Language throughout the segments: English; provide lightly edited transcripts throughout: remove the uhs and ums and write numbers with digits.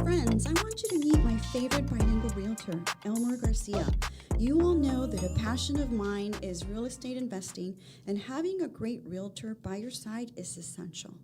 Friends, I want you to meet my favorite bilingual realtor, Elmer Garcia. You all know that a passion of mine is real estate investing, and having a great realtor by your side is essential.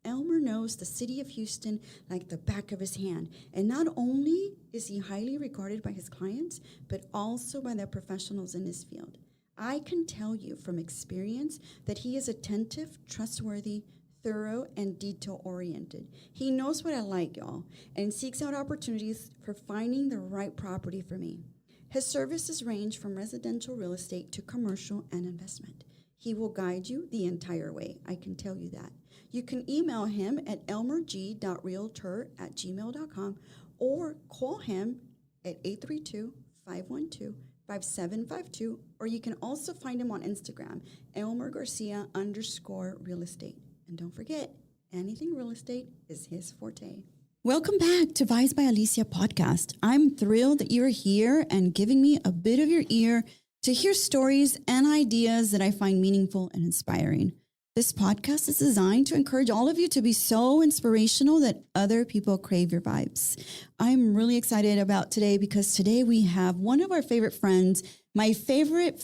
Elmer knows the city of Houston like the back of his hand, and not only is he highly regarded by his clients, but also by the professionals in his field. I can tell you from experience that he is attentive, trustworthy, thorough, and detail-oriented. He knows what I like, y'all, and seeks out opportunities for finding the right property for me. His services range from residential real estate to commercial and investment. He will guide you the entire way, I can tell you that. You can email him at elmerg.realtor@gmail.com or call him at 832-512-5752, or you can also find him on Instagram, Elmer Garcia _real estate. And don't forget, anything real estate is his forte. Welcome back to Vibes by Alicia podcast. I'm thrilled that you're here and giving me a bit of your ear to hear stories and ideas that I find meaningful and inspiring. This podcast is designed to encourage all of you to be so inspirational that other people crave your vibes. I'm really excited about today because today we have one of our favorite friends, my favorite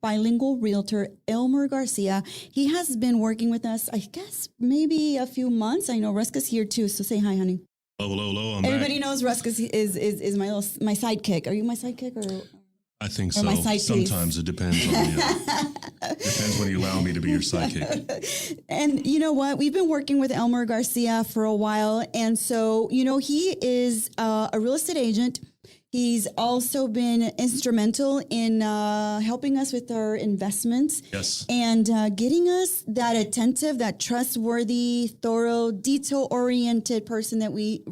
bilingual realtor, Elmer Garcia. He has been working with us, I guess, maybe a few months. I know Ruska's here too, so say hi, honey. Hello, I'm Everybody back. knows Ruska is my sidekick. Are you my sidekick or? I think or so. my side Sometimes it depends on you. Depends when you allow me to be your sidekick. And you know what? We've been working with Elmer Garcia for a while. And so, he is a real estate agent. He's also been instrumental in helping us with our investments. Yes. And getting us that attentive, that trustworthy, thorough, detail-oriented person that we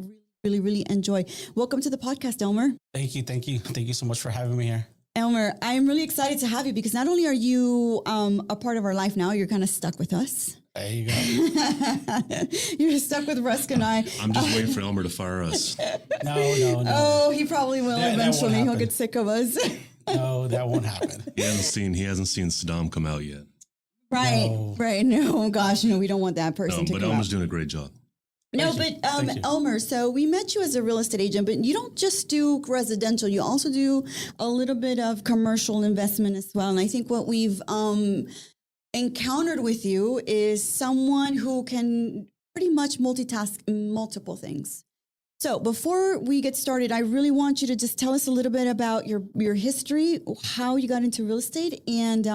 really enjoy. Welcome to the podcast, Elmer. Thank you. Thank you so much for having me here. Elmer, I'm really excited to have you because not only are you a part of our life now, you're kind of stuck with us. There you go. You're stuck with Rusk and I. I'm just waiting for Elmer to fire us. No. Oh, he probably will eventually. He'll get sick of us. No, that won't happen. He hasn't seen Saddam come out yet. Right. No, gosh, we don't want that person to but come Elmer's out. doing a great job. No, Thank you. but Elmer, so we met you as a real estate agent, but you don't just do residential. You also do a little bit of commercial investment as well. And I think what we've encountered with you is someone who can pretty much multitask multiple things. So before we get started, I really want you to just tell us a little bit about your history, how you got into real estate, and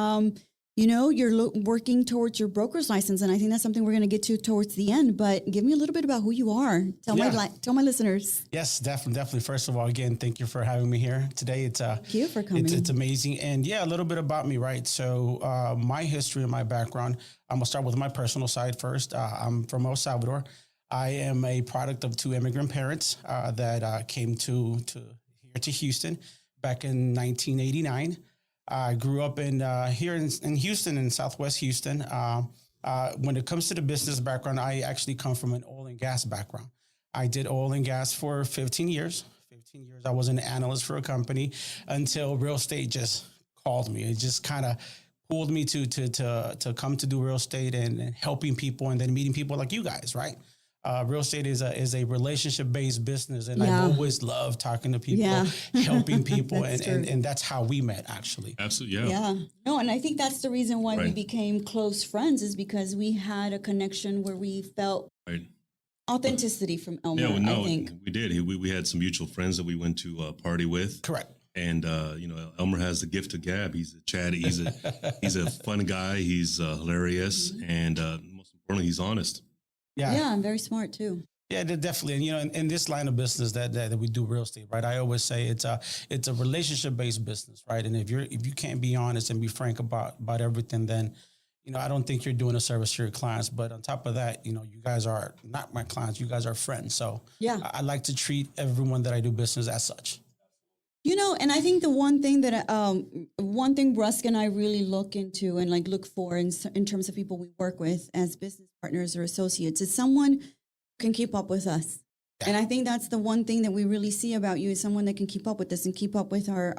you're working towards your broker's license, and I think that's something we're going to get to towards the end. But give me a little bit about who you are. Tell my listeners. Yes, definitely. First of all, again, thank you for having me here today. Thank you for coming. It's amazing, and a little bit about me, right? So, my history and my background. I'm gonna start with my personal side first. I'm from El Salvador. I am a product of two immigrant parents that came to Houston back in 1989. I grew up here in Houston, in Southwest Houston. When it comes to the business background, I actually come from an oil and gas background. I did oil and gas for 15 years. 15 years, I was an analyst for a company until real estate just called me. It just kind of pulled me to come to do real estate and helping people and then meeting people like you guys, right? Real estate is a relationship-based business, and I've always loved talking to people, helping people, and that's how we met, actually. Absolutely, yeah. No, and I think that's the reason why we became close friends is because we had a connection where we felt authenticity from Elmer. Yeah, I think we did. We had some mutual friends that we went to a party with. Correct. And Elmer has the gift of gab. He's a chatty. He's a fun guy. He's hilarious, and most importantly, he's honest. Yeah, I'm very smart too. Yeah, definitely. And in this line of business that we do real estate, right? I always say it's a relationship-based business, right? And if you can't be honest and be frank about everything, then I don't think you're doing a service to your clients. But on top of that, you guys are not my clients. You guys are friends. So I like to treat everyone that I do business as such. And I think the one thing Rusk and I really look into and look for in terms of people we work with as business partners or associates is someone who can keep up with us. Yeah. And I think that's the one thing that we really see about you is someone that can keep up with us and keep up with our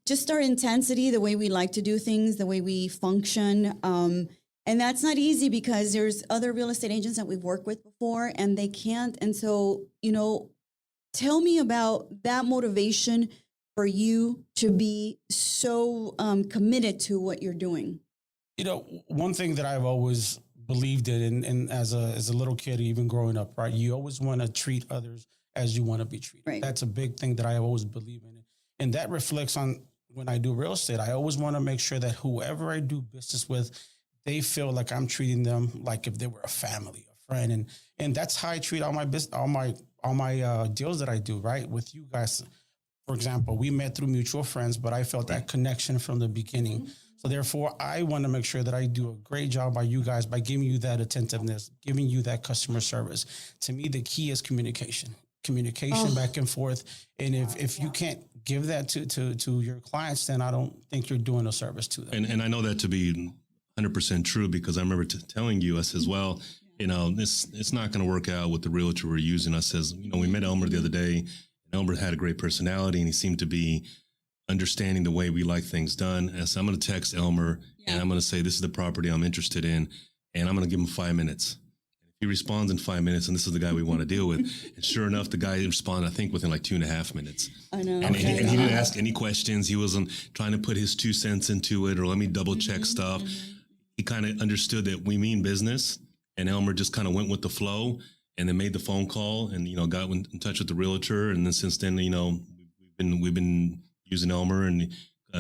just our intensity, the way we like to do things, the way we function. And that's not easy because there's other real estate agents that we've worked with before and they can't. And so, tell me about that motivation for you to be so committed to what you're doing. One thing that I've always believed in, and as a little kid, even growing up, right? You always want to treat others as you want to be treated. Right. That's a big thing that I always believe in. And that reflects on when I do real estate. I always want to make sure that whoever I do business with, they feel like I'm treating them like if they were a family, a friend. And that's how I treat all my business, all my deals that I do, right? With you guys. For example, we met through mutual friends, but I felt that connection from the beginning. So therefore, I want to make sure that I do a great job by you guys by giving you that attentiveness, giving you that customer service. To me, the key is communication back and forth. And if you can't give that to your clients, then I don't think you're doing a service to them. And I know that to be 100% true because I remember telling you, I says, well, it's not going to work out with the realtor we're using. I says, we met Elmer the other day. And Elmer had a great personality and he seemed to be understanding the way we like things done. And so I'm going to text Elmer and I'm going to say, this is the property I'm interested in. And I'm going to give him 5 minutes. He responds in 5 minutes, and this is the guy we want to deal with. And sure enough, the guy responded, I think, within like 2.5 minutes. I know. And he didn't ask any questions. He wasn't trying to put his 2 cents into it or let me double check stuff. He kind of understood that we mean business, and Elmer just kind of went with the flow and then made the phone call and, got in touch with the realtor. And then since then, we've been using Elmer and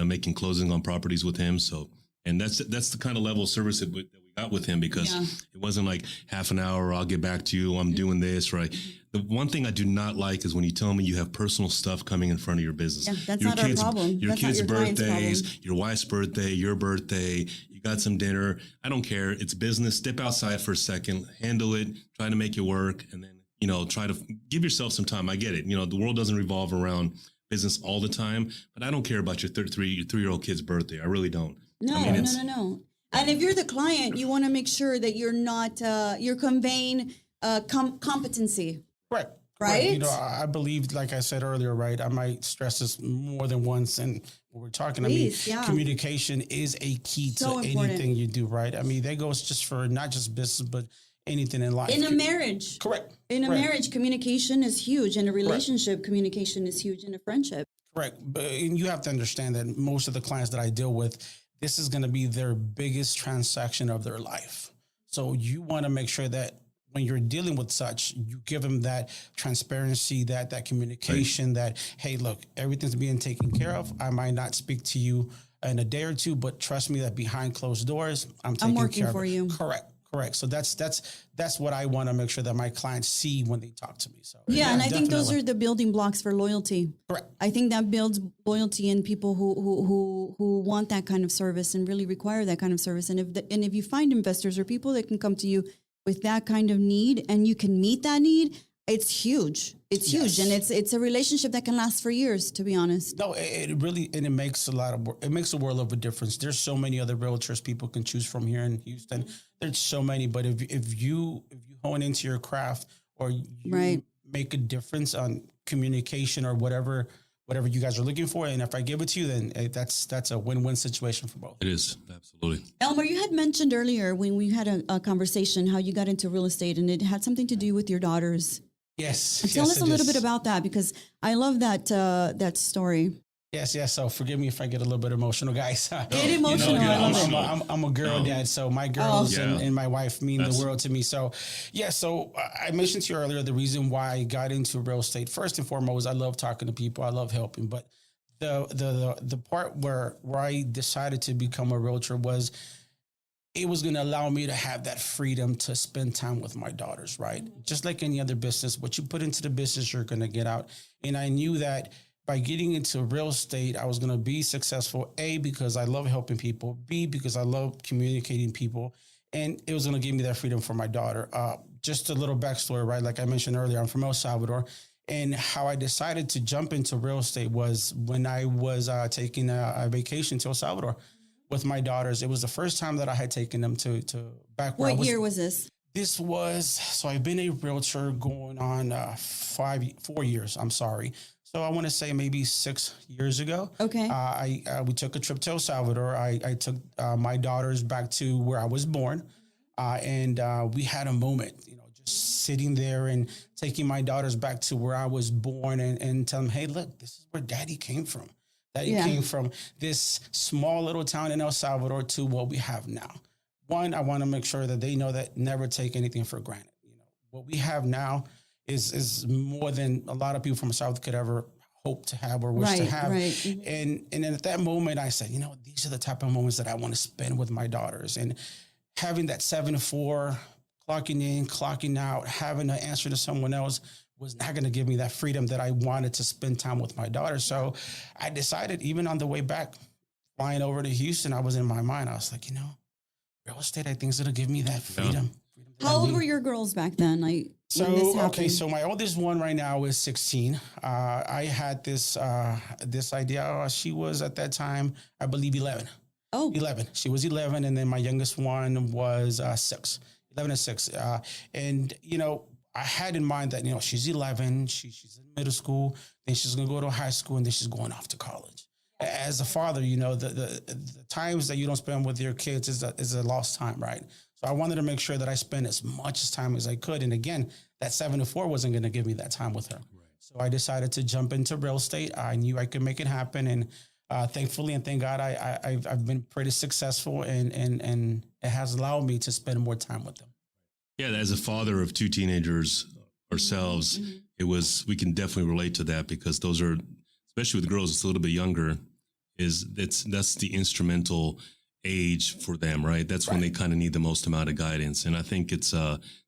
making closings on properties with him. So, and that's the kind of level of service that we got with him because it wasn't like half an hour, I'll get back to you, I'm doing this, right? The one thing I do not like is when you tell me you have personal stuff coming in front of your business. Yeah, that's your not our problem. Your That's not kids' your client's birthdays, problem. your wife's birthday, your birthday, you got some dinner. I don't care. It's business. Step outside for a second, handle it, try to make it work, and then, try to give yourself some time. I get it. The world doesn't revolve around business all the time, but I don't care about your 3-year-old kid's birthday. I really don't. No. And if you're the client, you want to make sure that you're not, you're conveying competency. Right. I believe, like I said earlier, right, I might stress this more than once. And we're talking, Please, communication is a key So to important. anything you do, right? That goes just for not just business, but anything in life. In a marriage. Correct. In a marriage, communication is huge. In a relationship, communication is huge. In a friendship. Correct. And you have to understand that most of the clients that I deal with, this is going to be their biggest transaction of their life. So you want to make sure that when you're dealing with such, you give them that transparency, that communication, that, hey, look, everything's being taken care of. I might not speak to you in a day or two, but trust me that behind closed doors, I'm taking working care for of it. you. Correct. So that's what I want to make sure that my clients see when they talk to me. So And I think those are the building blocks for loyalty. Correct. I think that builds loyalty in people who want that kind of service and really require that kind of service. And if you find investors or people that can come to you with that kind of need and you can meet that need, it's huge. It's huge. And it's a relationship that can last for years, to be honest. No, it really, and it makes it makes a world of a difference. There's so many other realtors people can choose from here in Houston. There's so many, but if you hone into your craft or you make a difference on communication or whatever you guys are looking for, and if I give it to you, then that's a win-win situation for both. It is, absolutely. Elmer, you had mentioned earlier when we had a conversation how you got into real estate and it had something to do with your daughters. Yes. Tell us a little bit about that because I love that story. Yes. So forgive me if I get a little bit emotional, guys. Get emotional. I love it. I'm a girl dad, so my girls and my wife mean the world to me. So, so I mentioned to you earlier the reason why I got into real estate. First and foremost, I love talking to people. I love helping. But the part where I decided to become a realtor was it was going to allow me to have that freedom to spend time with my daughters, right? Just like any other business, what you put into the business, you're going to get out. And I knew that by getting into real estate, I was going to be successful, A, because I love helping people, B, because I love communicating people, and it was going to give me that freedom for my daughter. Just a little backstory, right? Like I mentioned earlier, I'm from El Salvador, and how I decided to jump into real estate was when I was taking a vacation to El Salvador with my daughters. It was the first time that I had taken them to back where I was. What year was this? This was, so I've been a realtor going on 4 years. I'm sorry. So I want to say maybe 6 years ago. Okay. We took a trip to El Salvador. I took my daughters back to where I was born, and we had a moment, just sitting there and taking my daughters back to where I was born and tell them, hey, look, this is where Daddy came from. Daddy came from this small little town in El Salvador to what we have now. One, I want to make sure that they know that never take anything for granted. What we have now is more than a lot of people from the South could ever hope to have or wish to have. Right. Mm-hmm. And at that moment, I said, these are the type of moments that I want to spend with my daughters. And having that 7 to 4, clocking in, clocking out, having to answer to someone else was not going to give me that freedom that I wanted to spend time with my daughter. So I decided, even on the way back, flying over to Houston, I was in my mind, I was like, real estate, I think is going to give me that freedom. How old were your girls back then? So my oldest one right now is 16. I had this idea. She was at that time, I believe, 11. Oh, 11. She was 11, and then my youngest one was 6. 11 and 6. And I had in mind that she's 11. She's in middle school. Then she's gonna go to high school, and then she's going off to college. As a father, the times that you don't spend with your kids is a lost time, right? So I wanted to make sure that I spend as much time as I could. And again, that 7 to 4 wasn't going to give me that time with her. Right. So I decided to jump into real estate. I knew I could make it happen. And thankfully, and thank God, I've been pretty successful and it has allowed me to spend more time with them. Yeah, as a father of 2 teenagers ourselves, we can definitely relate to that, because those are, especially with girls, it's a little bit younger, that's the instrumental age for them, right? That's when they kind of need the most amount of guidance. And I think it's,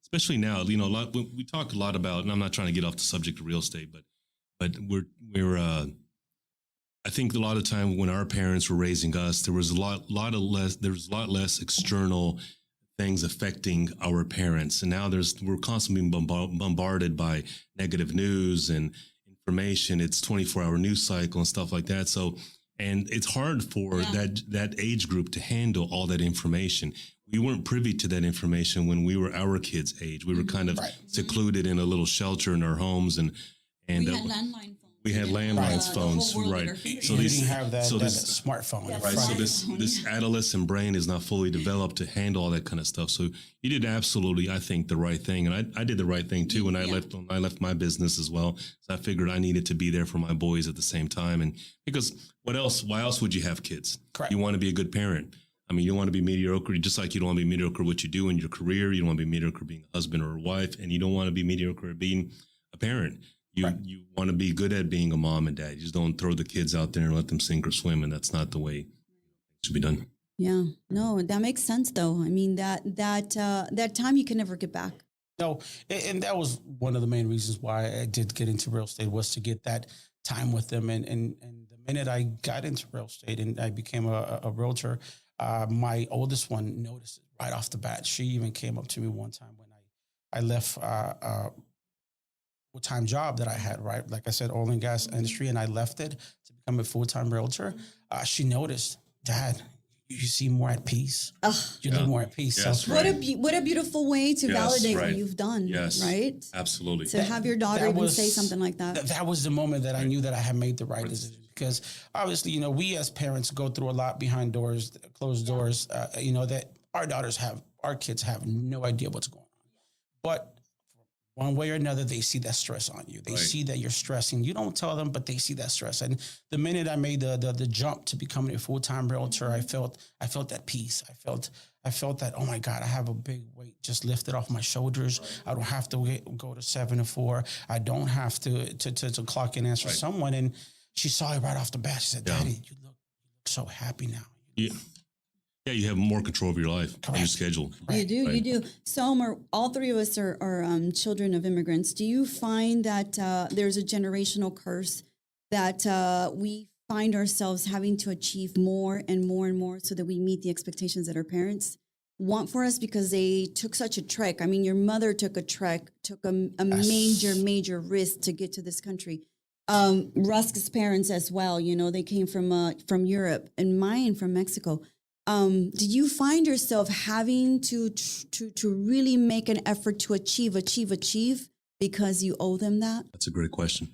especially now, we talk a lot about, and I'm not trying to get off the subject of real estate, but we're I think a lot of time when our parents were raising us, there was a lot less external things affecting our parents. And now we're constantly bombarded by negative news and information. It's 24-hour news cycle and stuff like that. So, and it's hard for that age group to handle all that information. We weren't privy to that information when we were our kids' age. We were kind of secluded in a little shelter in our homes, and we had landline phones. We had landline phones, right? So you didn't have that smartphone, right? So this adolescent brain is not fully developed to handle all that kind of stuff. So you did absolutely, I think, the right thing, and I did the right thing too when I left my business as well. So I figured I needed to be there for my boys at the same time, and because why else would you have kids? Correct. You want to be a good parent. I mean, you don't want to be mediocre, just like you don't want to be mediocre what you do in your career. You don't want to be mediocre being a husband or a wife, and you don't want to be mediocre at being a parent. You want to be good at being a mom and dad. You just don't throw the kids out there and let them sink or swim, and that's not the way it should be done. Yeah, no, that makes sense though. I mean, that time you can never get back. No, and that was one of the main reasons why I did get into real estate, was to get that time with them. And the minute I got into real estate and I became a realtor, my oldest one noticed it right off the bat. She even came up to me one time when I left full-time job that I had, right? Like I said, oil and gas industry, and I left it to become a full-time realtor. She noticed, Dad, you seem more at peace. You live more at peace. Yes, so right. What a beautiful way to validate what you've done. Yes, right? Absolutely. To have your daughter even say something like that. That was the moment that I knew that I had made the right decision, because obviously, we as parents go through a lot behind doors, closed doors, that our kids have no idea what's going on. But one way or another, they see that stress on you. They see that you're stressing. You don't tell them, but they see that stress. And the minute I made the jump to becoming a full-time realtor, I felt that peace. I felt that, oh my God, I have a big weight just lifted off my shoulders. I don't have to go to 7 to 4. I don't have to clock and answer someone. And she saw it right off the bat. She said, Daddy, you look so happy now. Yeah. Yeah, you have more control of your life, your schedule. You do. So, Elmer, all 3 of us are children of immigrants. Do you find that there's a generational curse that we find ourselves having to achieve more and more and more so that we meet the expectations that our parents want for us because they took such a trek? I mean, your mother took a trek, took a major risk to get to this country. Rusk's parents as well, they came from Europe, and mine from Mexico. Did you find yourself having to really make an effort to achieve because you owe them that? That's a great question.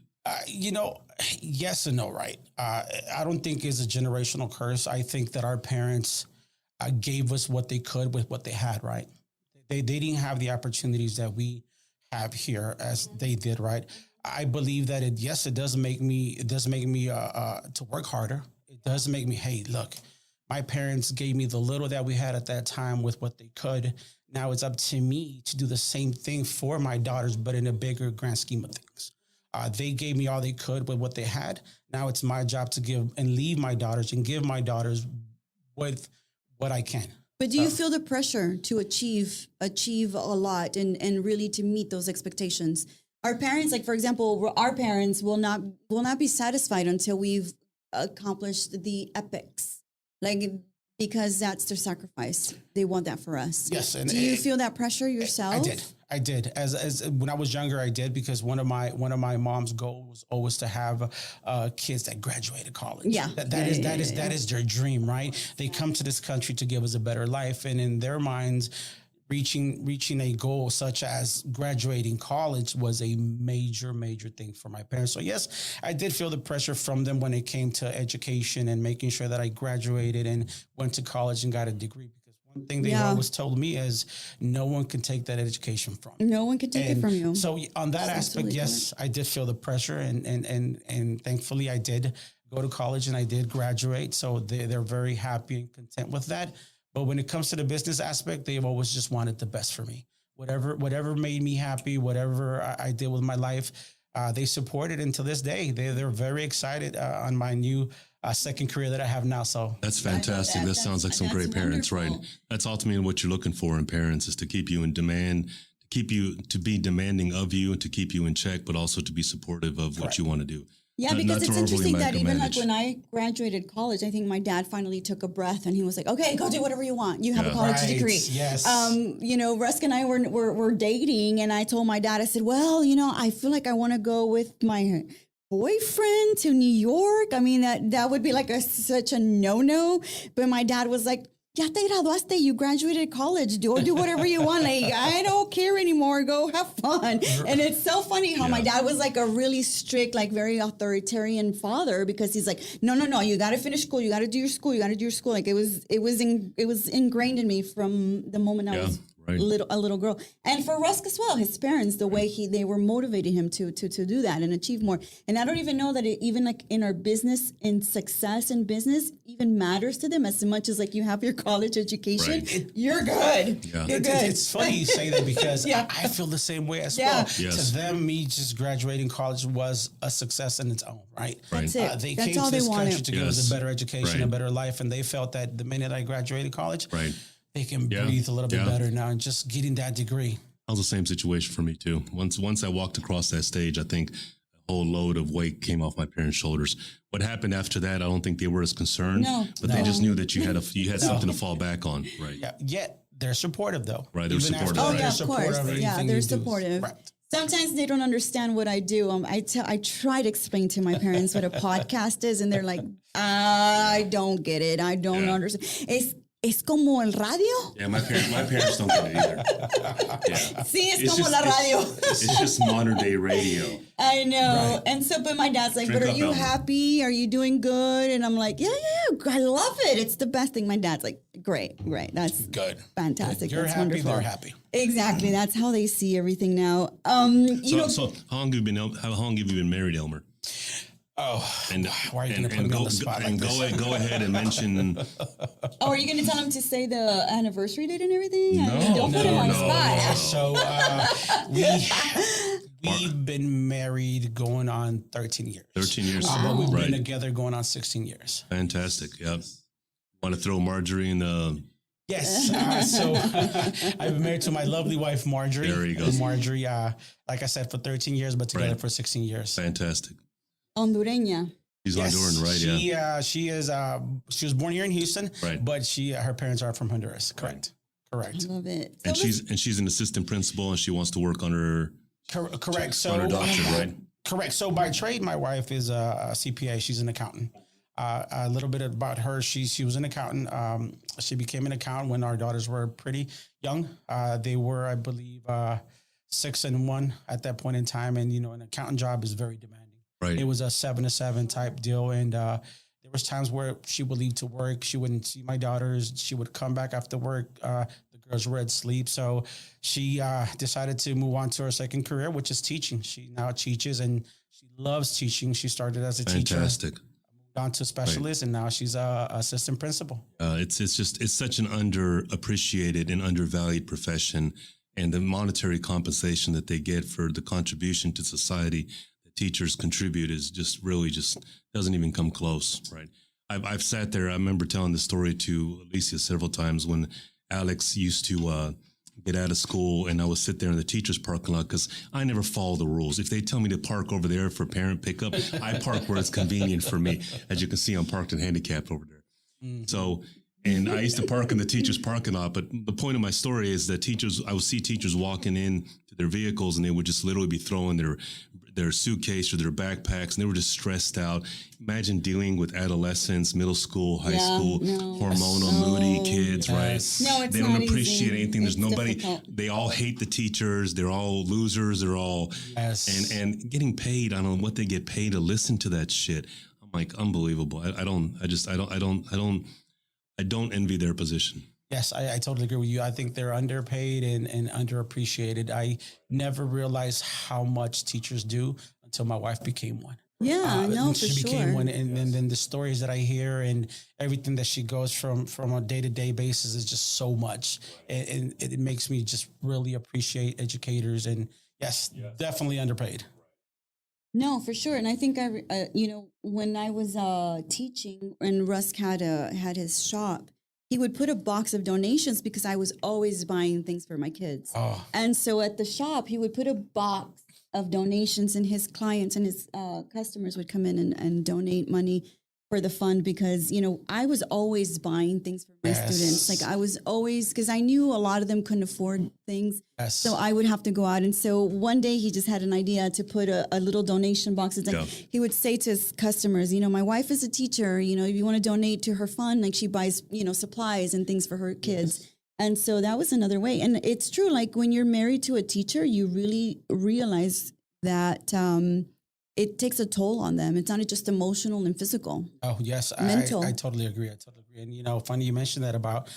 Yes and no, right? I don't think it's a generational curse. I think that our parents gave us what they could with what they had, right? They didn't have the opportunities that we have here as they did, right? I believe that it does make me to work harder. It does make me, hey, look, my parents gave me the little that we had at that time with what they could. Now it's up to me to do the same thing for my daughters, but in a bigger grand scheme of things. They gave me all they could with what they had. Now it's my job to give and leave my daughters and give my daughters with what I can. But do you feel the pressure to achieve a lot and really to meet those expectations? Our parents, like for example, our parents will not be satisfied until we've accomplished the epics, like because that's their sacrifice. They want that for us. Yes, and do you feel that pressure yourself? I did. As when I was younger, I did, because one of my mom's goals was always to have kids that graduated college. Yeah, that is their dream, right? They come to this country to give us a better life, and in their minds, reaching a goal such as graduating college was a major thing for my parents. So yes, I did feel the pressure from them when it came to education and making sure that I graduated and went to college and got a degree. One thing they always told me is no one can take that education from you. No one can take it from you. So on that aspect, yes, I did feel the pressure, and thankfully I did go to college and I did graduate. So they're very happy and content with that. But when it comes to the business aspect, they've always just wanted the best for me. Whatever made me happy, whatever I did with my life, they supported. And to this day, they're very excited on my new second career that I have now. So that's fantastic. That sounds like some great parents, wonderful. right? That's ultimately what you're looking for in parents, is to keep you in demand, to be demanding of you and to keep you in check, but also to be supportive of what you want to do. Yeah, because it's interesting that even like when I graduated college, I think my dad finally took a breath and he was like, okay, go do whatever you want. You have a college degree. Yes. Rusk and I were dating, and I told my dad, I said, well, I feel like I want to go with my boyfriend to New York. I mean, that would be like such a no-no. But my dad was like, ya te graduaste, you graduated college, do whatever you want. Like, I don't care anymore, go have fun. And it's so funny how my dad was like a really strict, like very authoritarian father, because he's like, no, you got to finish school, you got to do your school, Like it was ingrained in me from the moment I was a little girl. And for Rusk as well, his parents, the way they were motivating him to do that and achieve more. And I don't even know that it even like in our business, in success in business, even matters to them as much as like you have your college education. Right. You're good. Yeah. You're good. It's funny you say that, because I feel the same way as well. Yes. To them, me just graduating college was a success in its own, right? That's it. They That's came all to they this country wanted. to give us a better education, a better life, and they felt that the minute I graduated college, they can breathe a little bit better now, and just getting that degree. That was the same situation for me too. Once I walked across that stage, I think a whole load of weight came off my parents' shoulders. What happened after that, I don't think they were as concerned, but they just knew that you had something to fall back on, right? Yeah. Yet they're supportive though. Right, they're supportive. Oh, Right. yeah, of course. Yeah, they're supportive. Right. Sometimes they don't understand what I do. I try to explain to my parents what a podcast is, and they're like, I don't get it. I don't understand. Es como el radio. Yeah, my parents don't get it either. Sí, es como la radio. It's just modern day radio. I know. Right. And so, but my dad's like, Drink but are up, you Elmer. happy? Are you doing good? And I'm like, yeah, I love it. It's the best thing. My dad's like, great. That's Good. Fantastic. You're That's happy, wonderful. they're happy. Exactly. That's how they see everything now. So how long have you been married, Elmer? Oh, And why are you going to put me on the spot like this? Go ahead and mention. Oh, are you going to tell him to say the anniversary date and everything? I mean, don't put him on the No. spot. So we've been married going on 13 years. 13 years. But we've Right. been together going on 16 years. Fantastic. Yep. Want to throw Marjorie in the... Yes. So I've been married to my lovely wife, Marjorie. There you go. Marjorie, like I said, for 13 years, but together for 16 years. Fantastic. Hondureña. She's Honduran, right? She was born here in Houston, Right. but her parents are from Honduras. Correct. I love it. So And she's an assistant principal, and she wants to work on her Correct. So on her doctorate, right? Correct. So by trade, my wife is a CPA. She's an accountant. A little bit about her. She was an accountant. She became an accountant when our daughters were pretty young. They were, I believe, 6 and 1 at that point in time. And, an accountant job is very demanding. Right. It was a 7 to 7 type deal. And there was times where she would leave to work. She wouldn't see my daughters. She would come back after work. The girls were asleep. So she decided to move on to her second career, which is teaching. She now teaches and she loves teaching. She started as a teacher, Fantastic. moved on to specialist, and now she's a assistant principal. It's such an underappreciated and undervalued profession, and the monetary compensation that they get for the contribution to society that teachers contribute is just really just doesn't even come close, right? I've sat there. I remember telling this story to Alicia several times when Alex used to get out of school, and I would sit there in the teacher's parking lot because I never follow the rules. If they tell me to park over there for parent pickup, I park where it's convenient for me. As you can see, I'm parked and handicapped over there. Mm-hmm. So, and I used to park in the teacher's parking lot. But the point of my story is that I would see teachers walking in to their vehicles, and they would just literally be throwing their suitcase or their backpacks, and they were just stressed out. Imagine dealing with adolescents, middle school, high school, hormonal, moody kids, right? No, it's they don't not appreciate easy. anything. There's It's nobody. difficult. They all hate the teachers. They're all losers. They're all and getting paid. I don't know what they get paid to listen to that shit. I'm like, unbelievable. I don't envy their position. Yes, I totally agree with you. I think they're underpaid and underappreciated. I never realized how much teachers do until my wife became one. Yeah, no, for she became sure. one, and then the stories that I hear and everything that she goes from a day-to-day basis is just so much, and it makes me just really appreciate educators. And yes, definitely underpaid. No, for sure. And I think when I was teaching and Rusk had his shop, he would put a box of donations because I was always buying things for my kids. Oh. And so at the shop, he would put a box of donations, and his clients and his customers would come in and donate money for the fund because, I was always buying things for my students. Like I was always, because I knew a lot of them couldn't afford things. Yes. So I would have to go out. And so one day he just had an idea to put a little donation box. It's like he would say to his customers, my wife is a teacher, if you want to donate to her fund, like she buys, supplies and things for her kids. Yes. And so that was another way. And it's true, like when you're married to a teacher, you really realize that it takes a toll on them. It's not just emotional and physical. Oh, yes. Mental. I totally agree. And, funny you mentioned that about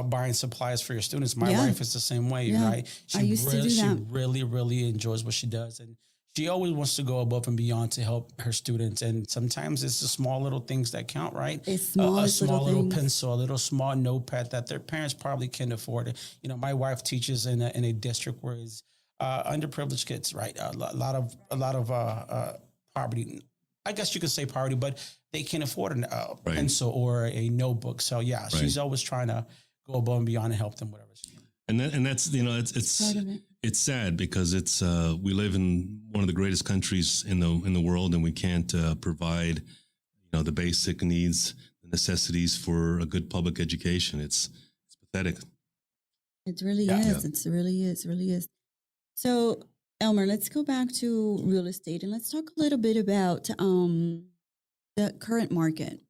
buying supplies for your students. My wife is the same way, right? I used to do that. She really, really enjoys what she does. And she always wants to go above and beyond to help her students. And sometimes it's the small little things that count, right? It's a small little things. pencil, a little small notepad that their parents probably can't afford. My wife teaches in a district where it's underprivileged kids, right? A lot of poverty. I guess you could say poverty, but they can't afford a pencil or a notebook. So she's always trying to go above and beyond and help them, whatever she can. And that's it's sad because it's we live in one of the greatest countries in the world, and we can't provide the basic needs, the necessities for a good public education. It's pathetic. It really is. It really is. So, Elmer, let's go back to real estate and let's talk a little bit about the current market.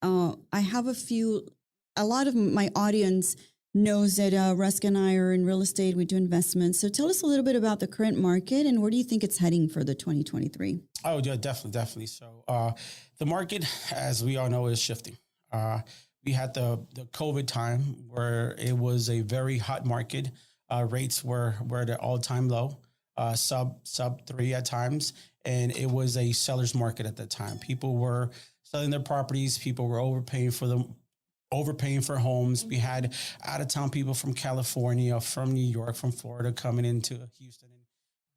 I have a lot of my audience knows that Rusk and I are in real estate. We do investments. So tell us a little bit about the current market and where do you think it's heading for the 2023? Oh, yeah, definitely. So the market, as we all know, is shifting. We had the COVID time where it was a very hot market. Rates were at an all-time low, sub 3 at times. And it was a seller's market at the time. People were selling their properties. People were overpaying for homes. We had out-of-town people from California, from New York, from Florida coming into Houston and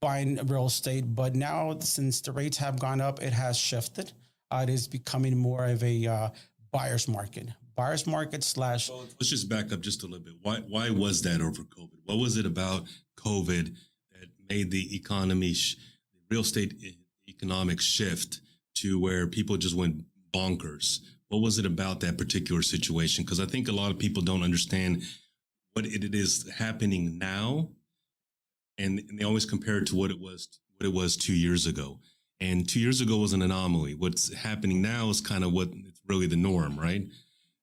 buying real estate. But now, since the rates have gone up, it has shifted. It is becoming more of a buyer's market. Buyer's market / Well, let's just back up just a little bit. Why was that over COVID? What was it about COVID that made the economy, the real estate economic shift to where people just went bonkers? What was it about that particular situation? Because I think a lot of people don't understand what it is happening now, and they always compare it to what it was 2 years ago. And 2 years ago was an anomaly. What's happening now is kind of what it's really the norm, right?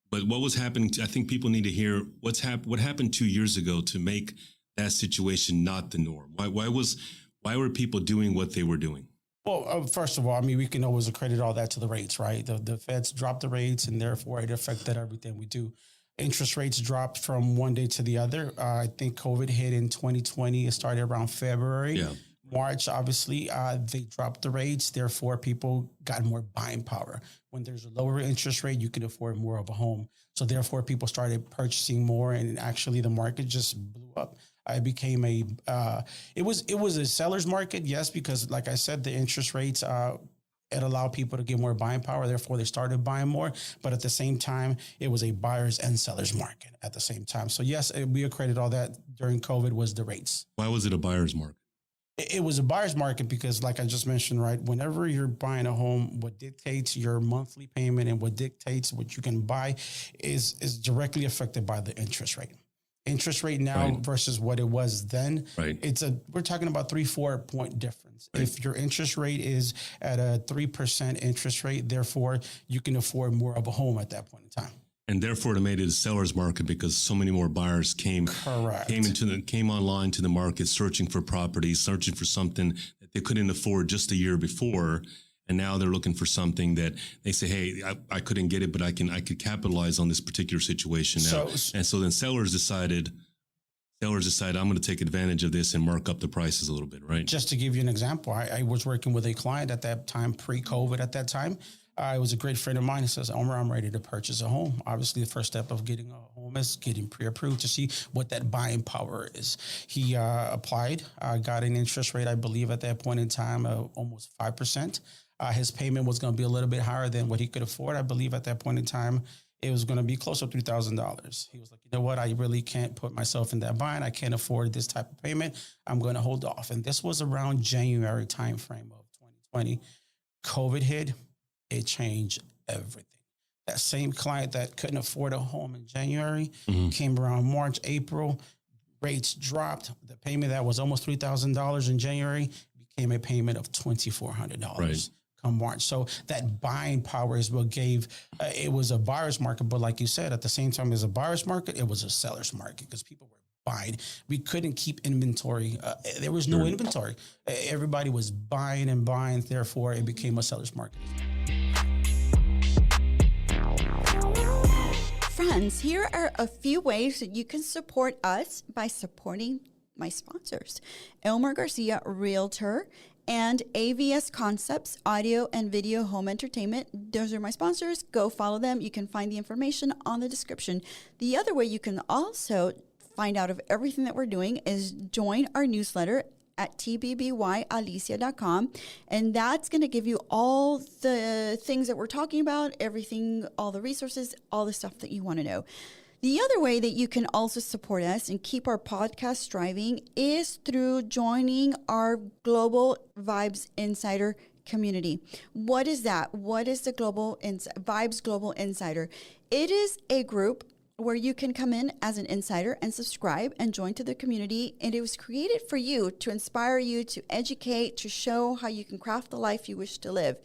But what was happening? I think people need to hear what happened 2 years ago to make that situation not the norm. Why were people doing what they were doing? Well, first of all, I mean, we can always accredit all that to the rates, right? The Feds dropped the rates, and therefore it affected everything we do. Interest rates dropped from one day to the other. I think COVID hit in 2020. It started around February. Yeah. March, obviously, they dropped the rates. Therefore, people got more buying power. When there's a lower interest rate, you can afford more of a home. So therefore, people started purchasing more, and actually the market just blew up. It became it was a seller's market, yes, because like I said, the interest rates, it allowed people to get more buying power. Therefore, they started buying more. But at the same time, it was a buyer's and seller's market at the same time. So yes, we accredit all that during COVID was the rates. Why was it a buyer's market? It was a buyer's market because, like I just mentioned, right, whenever you're buying a home, what dictates your monthly payment and what dictates what you can buy is directly affected by the interest rate. Interest rate now Right. versus what it was then, Right. we're talking about 3-4 point difference. Right. If your interest rate is at a 3% interest rate, therefore you can afford more of a home at that point in time. And therefore, it made it a seller's market because so many more buyers came Correct. came online to the market, searching for properties, searching for something that they couldn't afford just a year before, and now they're looking for something that they say, "Hey, I couldn't get it, but I could capitalize on this particular situation now." And so then sellers decided, I'm going to take advantage of this and mark up the prices a little bit, right? Just to give you an example, I was working with a client at that time, pre-COVID at that time. It was a great friend of mine. He says, Elmer, I'm ready to purchase a home. Obviously, the first step of getting a home is getting pre-approved to see what that buying power is. He applied, got an interest rate, I believe, at that point in time, almost 5%. His payment was going to be a little bit higher than what he could afford. I believe at that point in time, it was going to be close to $3,000. He was like, you know what? I really can't put myself in that bind. I can't afford this type of payment. I'm going to hold off. And this was around January timeframe of 2020. COVID hit. It changed everything. That same client that couldn't afford a home in January came around March, April, rates dropped. The payment that was almost $3,000 in January became a payment of $2,400 Right. come March. So that buying power is what gave, it was a buyer's market. But like you said, at the same time as a buyer's market, it was a seller's market because people were buying. We couldn't keep inventory. There was no inventory. Everybody was buying and buying. Therefore, it became a seller's market. Friends, here are a few ways that you can support us by supporting my sponsors, Elmer Garcia, Realtor, and AVS Concepts, Audio and Video Home Entertainment. Those are my sponsors. Go follow them. You can find the information on the description. The other way you can also find out of everything that we're doing is join our newsletter at tbbbyalicia.com, and that's going to give you all the things that we're talking about, everything, all the resources, all the stuff that you want to know. The other way that you can also support us and keep our podcast striving is through joining our Global Vibes Insider community. What is that? What is the Vibes Global Insider? It is a group where you can come in as an insider and subscribe and join to the community. And it was created for you, to inspire you, to educate, to show how you can craft the life you wish to live.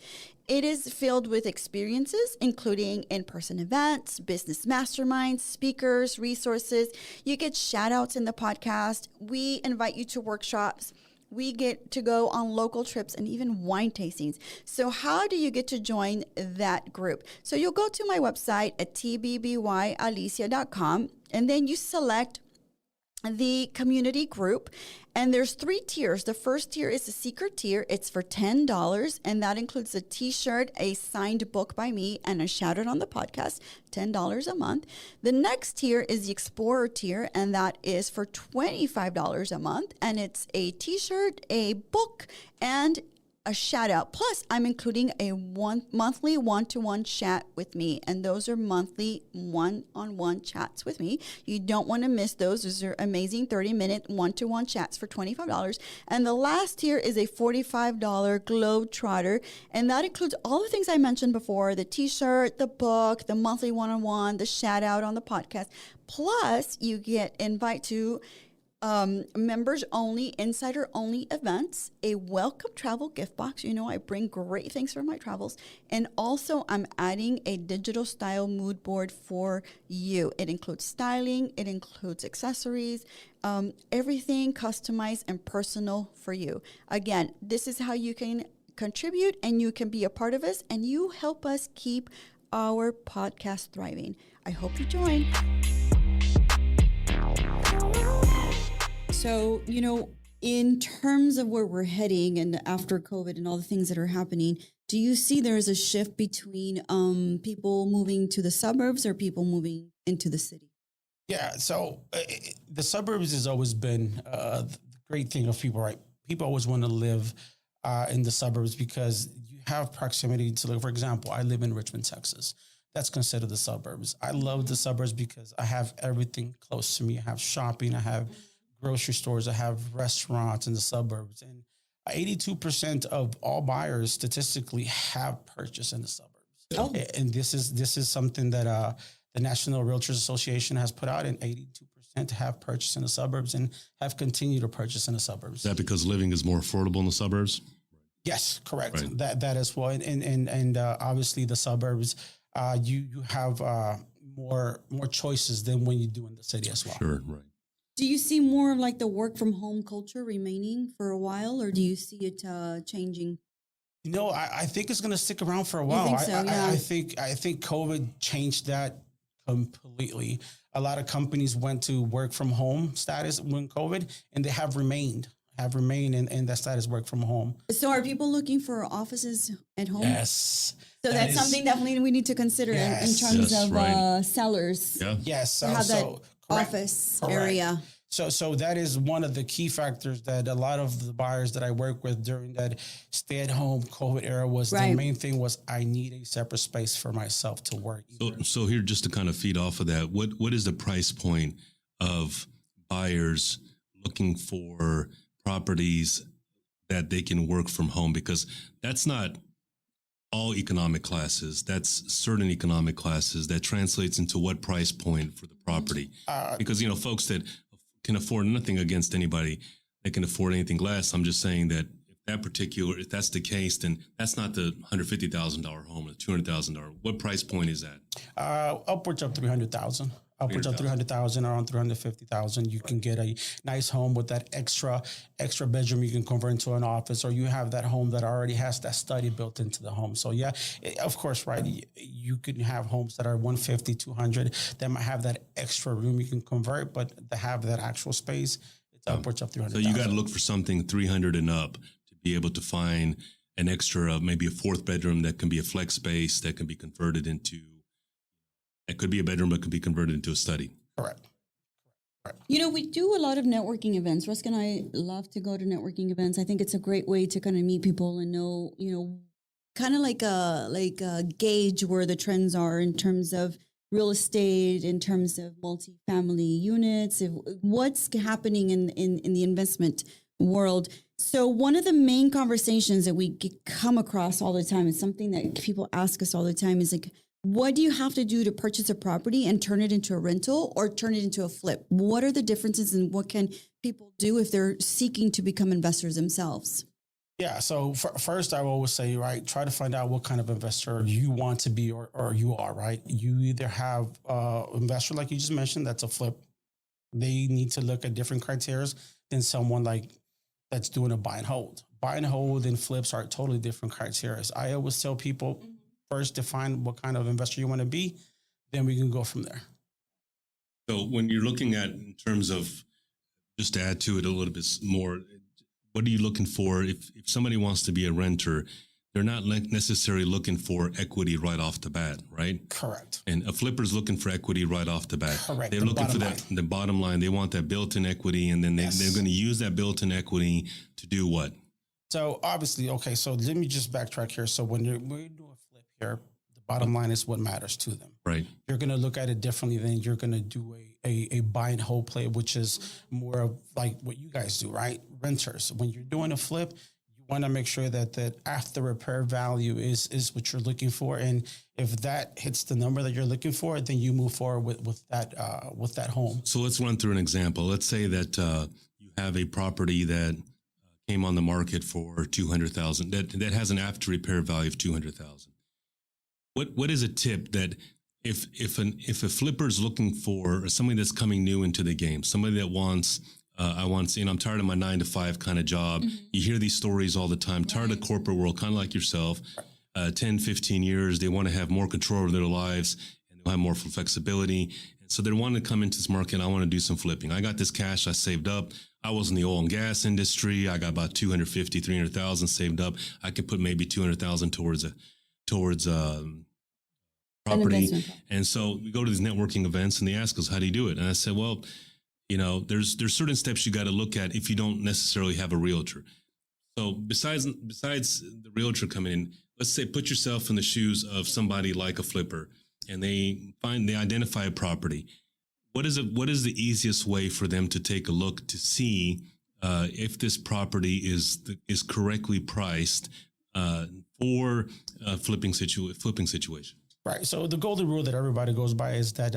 It is filled with experiences, including in-person events, business masterminds, speakers, resources. You get shout outs in the podcast. We invite you to workshops. We get to go on local trips and even wine tastings. So how do you get to join that group? So you'll go to my website at tbbbyalicia.com, and then you select the community group, and there's 3 tiers. The first tier is the secret tier. It's for $10, and that includes a t-shirt, a signed book by me, and a shout out on the podcast, $10 a month. The next tier is the explorer tier, and that is for $25 a month, and it's a t-shirt, a book, and a shout out. Plus, I'm including a monthly one-to-one chat with me, and those are monthly one-on-one chats with me. You don't want to miss those. Those are amazing 30-minute one-to-one chats for $25. And the last tier is a $45 Globetrotter, and that includes all the things I mentioned before: the t-shirt, the book, the monthly one-on-one, the shout out on the podcast. Plus, you get invite to members only, insider only events, a welcome travel gift box. You know, I bring great things for my travels. And also I'm adding a digital style mood board for you. It includes styling, it includes accessories, everything customized and personal for you. Again, this is how you can contribute and you can be a part of us and you help us keep our podcast thriving. I hope you join. So, in terms of where we're heading and after COVID and all the things that are happening, do you see there's a shift between people moving to the suburbs or people moving into the city? Yeah, so the suburbs has always been the great thing of people, right? People always want to live in the suburbs because you have proximity to, for example, I live in Richmond, Texas. That's considered the suburbs. I love the suburbs because I have everything close to me. I have shopping, I have grocery stores, I have restaurants in the suburbs. And 82% of all buyers statistically have purchased in the suburbs. Oh. And this is something that the National Realtors Association has put out, and 82% have purchased in the suburbs and have continued to purchase in the suburbs. Is that because living is more affordable in the suburbs? Yes, correct. Right. That as well. And obviously the suburbs, you have more choices than when you do in the city as well. Sure, right. Do you see more of like the work from home culture remaining for a while, or do you see it changing? I think it's going to stick around for a while. You think so? Yeah. I think COVID changed that completely. A lot of companies went to work from home status when COVID, and they have remained in that status work from home. So are people looking for offices at home? Yes. So that's something definitely we need to consider in terms of right. Sellers. Yeah. Yes. To have that correct. office area. So that is one of the key factors that a lot of the buyers that I work with during that stay-at-home COVID era was Right. the main thing was I need a separate space for myself to work. So here, just to kind of feed off of that, what is the price point of buyers looking for properties that they can work from home? Because that's not all economic classes. That's certain economic classes that translates into what price point for the property. Because, folks that can afford nothing against anybody that can afford anything less. I'm just saying that if that's the case, then that's not the $150,000 home or $200,000. What price point is that? Upwards of 300,000. Upwards of 300,000, around 350,000. You can get a nice home with that extra bedroom you can convert into an office, or you have that home that already has that study built into the home. So yeah, of course, right. You can have homes that are 150, 200 that might have that extra room you can convert, but to have that actual space, it's upwards of 300,000. So you got to look for something 300 and up to be able to find an extra, maybe a fourth bedroom that can be a flex space that can be converted into. It could be a bedroom, but could be converted into a study. Correct. We do a lot of networking events. Rusk and I love to go to networking events. I think it's a great way to kind of meet people and know, kind of like a gauge where the trends are in terms of real estate, in terms of multifamily units, what's happening in the investment world. So one of the main conversations that we come across all the time, and something that people ask us all the time, is like, what do you have to do to purchase a property and turn it into a rental or turn it into a flip? What are the differences and what can people do if they're seeking to become investors themselves? Yeah. So first, I will always say, right, try to find out what kind of investor you want to be or you are, right? You either have an investor, like you just mentioned, that's a flip. They need to look at different criteria than someone that's doing a buy and hold. Buy and hold and flips are totally different criteria. I always tell people, first define what kind of investor you want to be, then we can go from there. So when you're looking at in terms of, just to add to it a little bit more, what are you looking for? If somebody wants to be a renter, they're not necessarily looking for equity right off the bat, right? Correct. And a flipper's looking for equity right off the bat. Correct. They're looking for the bottom line. They want that built-in equity, and then they're going to use that built-in equity to do what? So obviously, okay, so let me just backtrack here. So when you do a flip here, the bottom line is what matters to them. Right. You're going to look at it differently than you're going to do a buy and hold play, which is more of like what you guys do, right? Renters. When you're doing a flip, you want to make sure that after repair value is what you're looking for. And if that hits the number that you're looking for, then you move forward with that home. So let's run through an example. Let's say that you have a property that came on the market for $200,000 that has an after repair value of $200,000. What is a tip that if a flipper is looking for somebody that's coming new into the game, somebody that wants I want, I'm tired of my 9 to 5 kind of job. You hear these stories all the time, tired of the corporate world, kind of like yourself. 10, 15 years, they want to have more control over their lives and they'll have more flexibility. And so they want to come into this market. I want to do some flipping. I got this cash I saved up. I was in the oil and gas industry. I got about 250, 300,000 saved up. I could put maybe 200,000 towards property. And so we go to these networking events and they ask us, how do you do it? And I said, well, there's certain steps you got to look at if you don't necessarily have a realtor. So besides the realtor coming in, let's say put yourself in the shoes of somebody like a flipper, and they identify a property. What is the easiest way for them to take a look to see if this property is correctly priced for a flipping situation? Right. So the golden rule that everybody goes by is that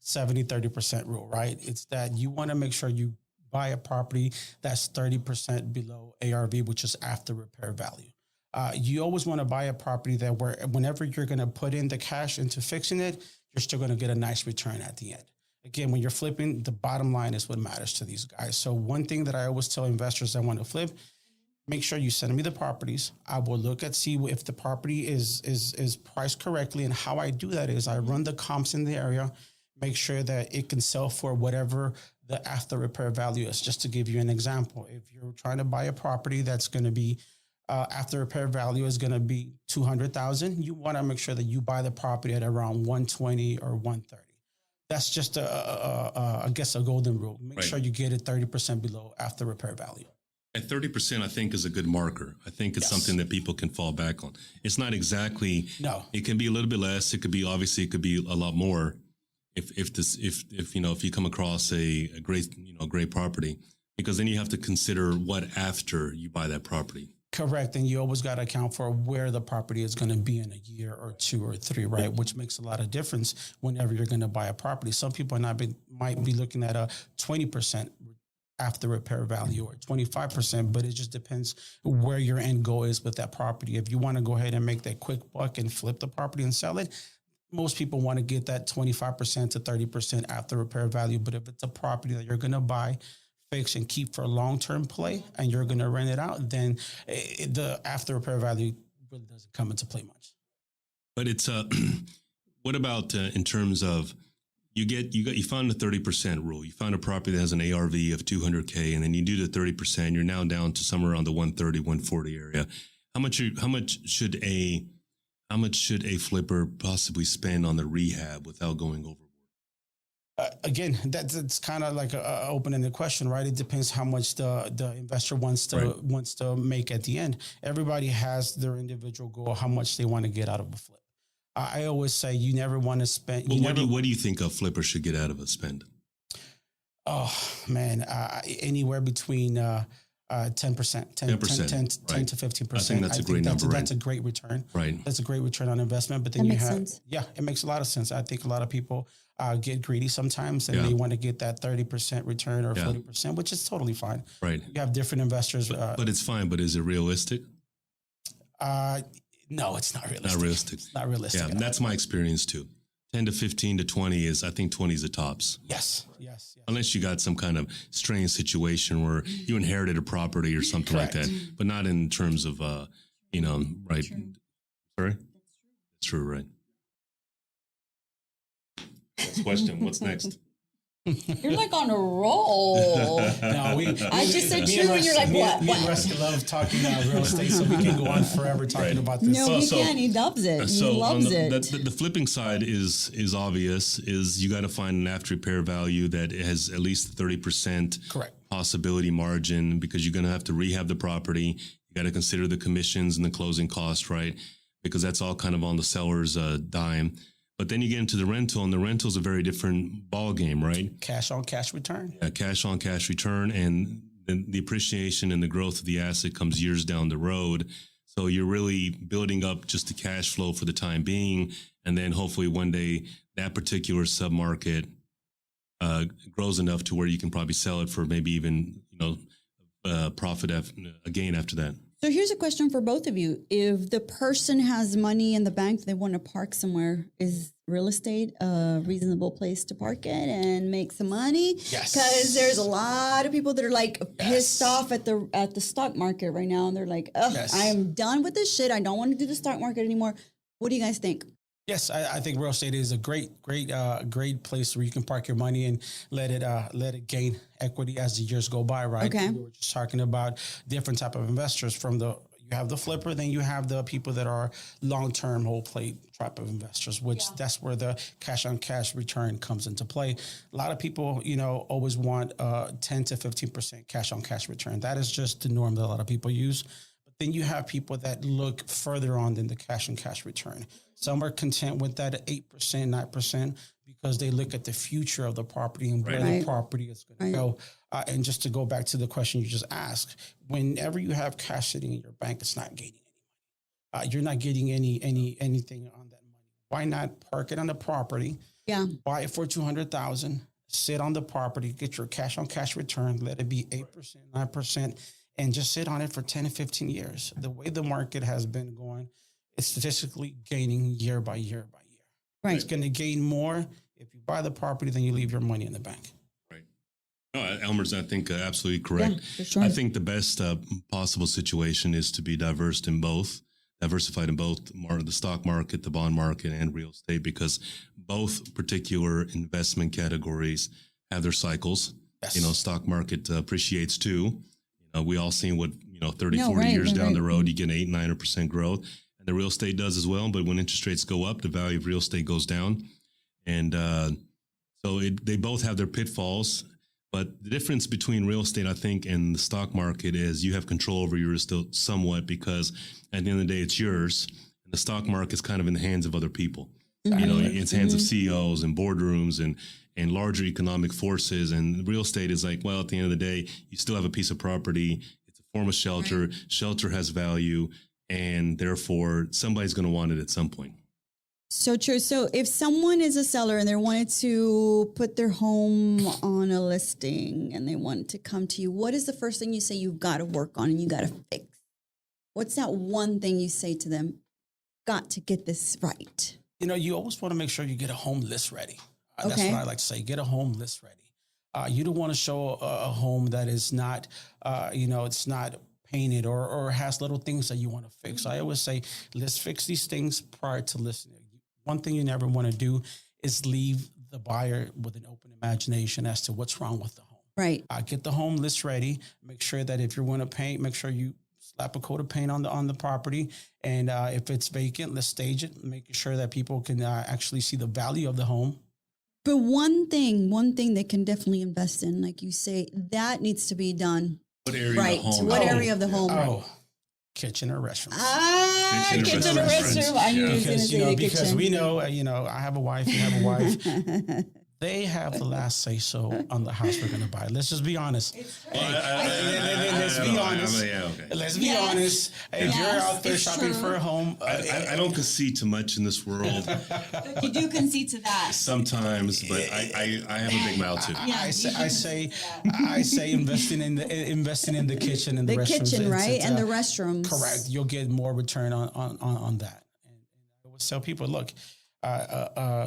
70-30% rule, right? It's that you want to make sure you buy a property that's 30% below ARV, which is after repair value. You always want to buy a property that whenever you're going to put in the cash into fixing it, you're still going to get a nice return at the end. Again, when you're flipping, the bottom line is what matters to these guys. So one thing that I always tell investors that want to flip, make sure you send me the properties. I will look at see if the property is priced correctly. And how I do that is I run the comps in the area, make sure that it can sell for whatever the after repair value is. Just to give you an example, if you're trying to buy a property that's going to be after repair value is going to be 200,000, you want to make sure that you buy the property at around 120 or 130. That's just I guess a golden rule. Make sure you get it 30% below after repair value. At 30%, I think is a good marker. I think it's something that people can fall back on. It's not exactly. No. It can be a little bit less. It could be it could be a lot more. If you come across a great property, because then you have to consider what after you buy that property. Correct. And you always got to account for where the property is going to be in a year or 2 or 3, right? Which makes a lot of difference whenever you're going to buy a property. Some people might be looking at a 20% after repair value or 25%, but it just depends where your end goal is with that property. If you want to go ahead and make that quick buck and flip the property and sell it, most people want to get that 25% to 30% after repair value. But if it's a property that you're going to buy, fix, and keep for a long-term play, and you're going to rent it out, then the after repair value really doesn't come into play much. But it's what about in terms of you found the 30% rule. You found a property that has an ARV of 200K, and then you do the 30%. You're now down to somewhere around the 130, 140 area. How much should a flipper possibly spend on the rehab without going overboard? Again, that's kind of like a open-ended question, right? It depends how much the investor wants to make at the end. Everybody has their individual goal, how much they want to get out of a flip. I always say you never want to spend. Well, what do you think a flipper should get out of a spend? Oh man, anywhere between 10%, 10 to 15%. I think that's a great number. That's a great return. Right. That's a great return on investment. But then it makes a lot of sense. I think a lot of people get greedy sometimes and they want to get that 30% return or 40%, which is totally fine. Right. You have different investors. But it's fine. But is it realistic? No, it's not realistic. Not realistic. It's not realistic. Yeah, that's my experience too. 10 to 15 to 20 I think 20 is the tops. Yes. Unless you got some kind of strange situation where you inherited a property or something like that, but not in terms of, right. True. Sorry? That's true, right. Next question. What's next? You're like on a roll. No, I just said true, and you're like, what? Me and Rusty love talking about real estate, so we can go on forever talking about this. No, he can't. He loves it. He loves it. The flipping side is obvious. Is you got to find an after repair value that has at least 30% correct possibility margin, because you're going to have to rehab the property. You got to consider the commissions and the closing costs, right? Because that's all kind of on the seller's dime. But then you get into the rental, and the rental is a very different ball game, right? Cash on cash return. Yeah, cash on cash return, and then the appreciation and the growth of the asset comes years down the road. So you're really building up just the cash flow for the time being, and then hopefully one day that particular submarket grows enough to where you can probably sell it for maybe even profit a gain after that. So here's a question for both of you. If the person has money in the bank, they want to park somewhere, is real estate a reasonable place to park it and make some money? Yes. Because there's a lot of people that are like pissed off at the stock market right now. And they're like, oh, Yes. I am done with this shit. I don't want to do the stock market anymore. What do you guys think? Yes, I think real estate is a great place where you can park your money and let it gain equity as the years go by, right? Okay. We were just talking about different type of investors. You have the flipper, then you have the people that are long-term whole plate type of investors, which that's where the cash on cash return comes into play. A lot of people, always want 10 to 15% cash on cash return. That is just the norm that a lot of people use. But then you have people that look further on than the cash on cash return. Some are content with that at 8%, 9%, because they look at the future of the property and where the property is going to go. And just to go back to the question you just asked, whenever you have cash sitting in your bank, it's not gaining any money. You're not getting anything on that money. Why not park it on the property? Yeah. Buy it for $200,000, sit on the property, get your cash on cash return, let it be 8%, 9%, and just sit on it for 10 to 15 years. The way the market has been going, it's statistically gaining year by year by year. Right. It's going to gain more if you buy the property than you leave your money in the bank. Right. No, Elmer's, I think, absolutely correct. Yeah, for sure. I think the best possible situation is to be diversified in both the stock market, the bond market, and real estate, because both particular investment categories have their cycles. Yes. Stock market appreciates too. We all seen what, 30, 40 years down the road, you get 8, 9% growth. The real estate does as well, but when interest rates go up, the value of real estate goes down. And so they both have their pitfalls. But the difference between real estate, I think, and the stock market is you have control over your real estate somewhat, because at the end of the day, it's yours. And the stock market is kind of in the hands of other people. Mm-hmm. It's hands of CEOs and boardrooms and larger economic forces. And real estate is like, well, at the end of the day, you still have a piece of property. It's a form of shelter. Right. Shelter has value. And therefore, somebody's going to want it at some point. So true. So if someone is a seller and they wanted to put their home on a listing and they want to come to you, what is the first thing you say you've got to work on and you got to fix? What's that one thing you say to them? Got to get this right. You always want to make sure you get a home list ready. That's what I like to say. Get a home list ready. You don't want to show a home that is not, it's not painted or has little things that you want to fix. I always say, let's fix these things prior to listing. One thing you never want to do is leave the buyer with an open imagination as to what's wrong with the home. Right. Get the home list ready. Make sure that if you're going to paint, make sure you slap a coat of paint on the property. And if it's vacant, let's stage it, making sure that people can actually see the value of the home. But one thing they can definitely invest in, like you say, that needs to be done. What area of the home? What area of the home? Kitchen or restroom. Kitchen or restroom. I knew you were going to say the because kitchen. we know, I have a wife, you have a wife. They have the last say so on the house we're going to buy. Let's just be honest. Let's be honest. Let's be honest. If you're out there shopping for a home, I don't concede too much in this world. But you do concede to that sometimes, but I have a big mouth too. Yeah, I say investing in the kitchen and the restrooms. The kitchen, right, and the restrooms. Correct. You'll get more return on that. And I always tell people, look.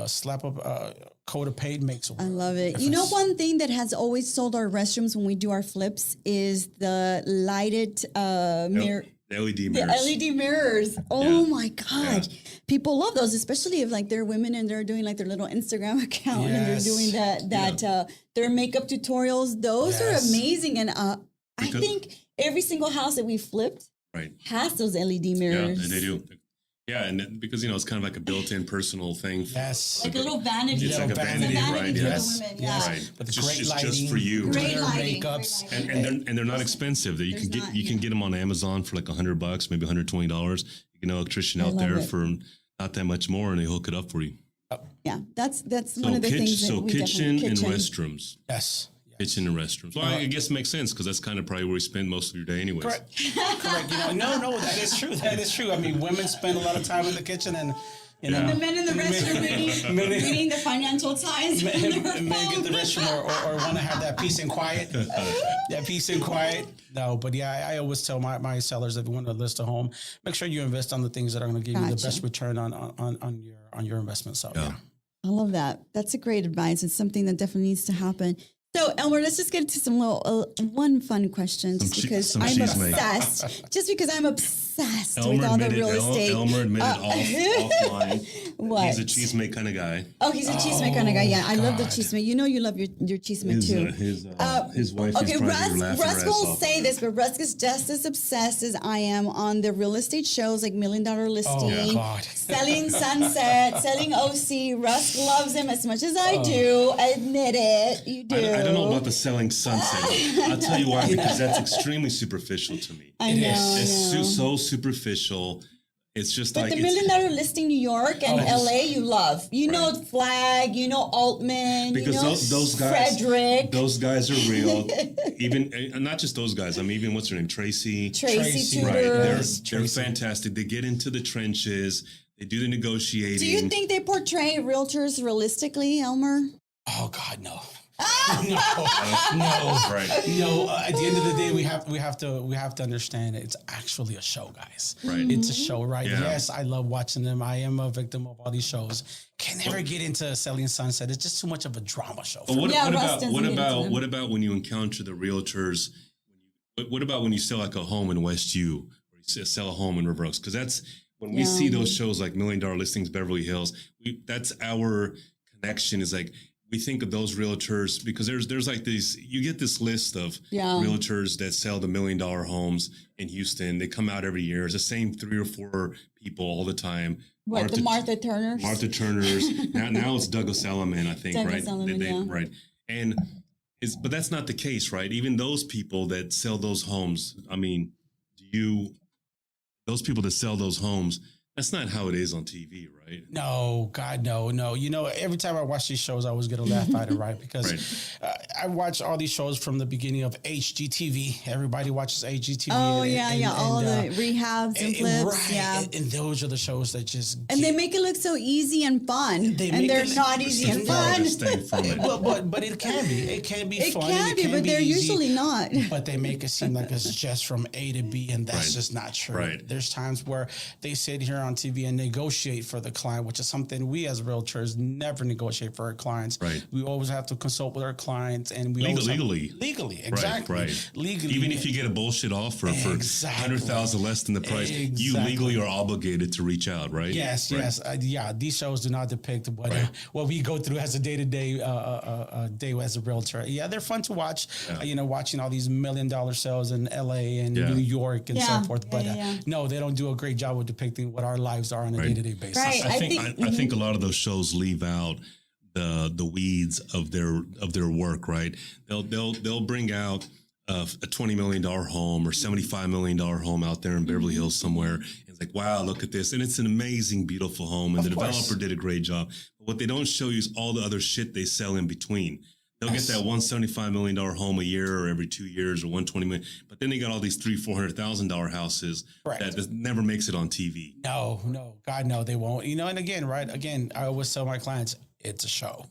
Slap up a coat of paint makes a world. I love it. You know, one thing that has always sold our restrooms when we do our flips is the lighted mirror. The LED mirrors. The LED mirrors. Oh my God. Yeah. People love those, especially if like they're women and they're doing like their little Instagram account and they're doing their makeup tutorials. Those are amazing. And I think every single house that we flipped has those LED mirrors. Yeah, they do. Yeah, and because, it's kind of like a built-in personal thing. Yes. Like a little vanity. It's like a vanity, right? Yes. Women, Right. But It's great lighting, just for you. Great lighting. Makeups. And they're not expensive. That you can get them on Amazon for like $100, maybe $120. You get an electrician out there for not that much more, and they hook it up for you. Yeah, that's one of the things that we kitchen and restrooms. Yes. Kitchen and restrooms. Well, I guess it makes sense because that's kind of probably where you spend most of your day anyways. Correct. No, that is true. That is true. I mean, women spend a lot of time in the kitchen and You know, The men in the restroom reading the Financial Times. men get the restroom or want to have that peace and quiet. That peace and quiet. No, but yeah, I always tell my sellers that if you want to list a home, make sure you invest on the things that are going to give you the best return on your investment. So yeah. I love that. That's a great advice. It's something that definitely needs to happen. So, Elmer, let's just get into some little one fun question, just because I'm obsessed. Just because I'm obsessed with all the real estate. Elmer admitted offline. What? He's a cheesemaker kind of guy. Oh, he's a cheesemaker kind of guy. Yeah, I love the cheesemaker. You know, you love your cheesemaker too. His wife is probably laughing Russ won't say this, but Russ is just as obsessed as I am on the real estate shows like $1 Million Listing, Selling Sunset, Selling OC. Russ loves him as much as I do. Admit it. You do. I don't know about the Selling Sunset. I'll tell you why, because that's extremely superficial to me. I know. It's so superficial. It's just but like the $1 Million Listing New York and LA you love. You know Flag, you know Altman, because you know those guys, Frederick. Those guys are real. Even not just those guys. I mean, even what's her name? Tracy Tudor. Right. They're fantastic. They get into the trenches. They do the negotiating. Do you think they portray realtors realistically, Elmer? Oh God, no. No. Right. No. At the end of the day, we have to understand it's actually a show, guys. Right. It's a show, right? Yeah. Yes, I love watching them. I am a victim of all these shows. Can never get into Selling Sunset. It's just too much of a drama show. But what about when you encounter the realtors? What about when you sell like a home in West U or you sell a home in River Oaks? Because that's when we see those shows like $1 Million Listings, Beverly Hills. That's our connection. Is like. We think of those realtors because there's like these, you get this list of realtors that sell the $1 million homes in Houston. They come out every year. It's the same 3 or 4 people all the time. What, the Martha Turners? Martha Turners. now it's Douglas Elliman, I think, Douglas right? Elliman, Right. And but that's not the case, right? Even those people that sell those homes, I mean, those people that sell those homes, that's not how it is on TV, right? No, God, no. You know, every time I watch these shows, I always get a laugh at it, right? Because I watch all these shows from the beginning of HGTV. Everybody watches HGTV. Oh, all the rehabs and flips. Right. And those are the shows that just... And they make it look so easy and fun. They're not easy and fun. But it can be. It can be fun. It can be, but they're usually not. But they make it seem like it's just from A to B, and that's just not true. Right. There's times where they sit here on TV and negotiate for the client, which is something we as realtors never negotiate for our clients. Right. We always have to consult with our clients, and we legally, exactly. Right. Legally, even if you get a bullshit offer for $100,000 less than the price, you legally are obligated to reach out, right? Yes. These shows do not depict what we go through as a day as a realtor. Yeah, they're fun to watch. Watching all these $1 million sales in LA and New York and so forth. But no, they don't do a great job of depicting what our lives are on a day-to-day basis. Right. I think a lot of those shows leave out the weeds of their work, right? They'll bring out a $20 million home or $75 million home out there in Beverly Hills somewhere. It's like, wow, look at this. And it's an amazing, beautiful home. And the developer did a great job. But what they don't show you is all the other shit they sell in between. They'll get that $175 million home a year or every 2 years or $120 million. But then they got all these $300,000-$400,000 houses that never makes it on TV. No, God, no, they won't. And again, I always tell my clients, it's a show.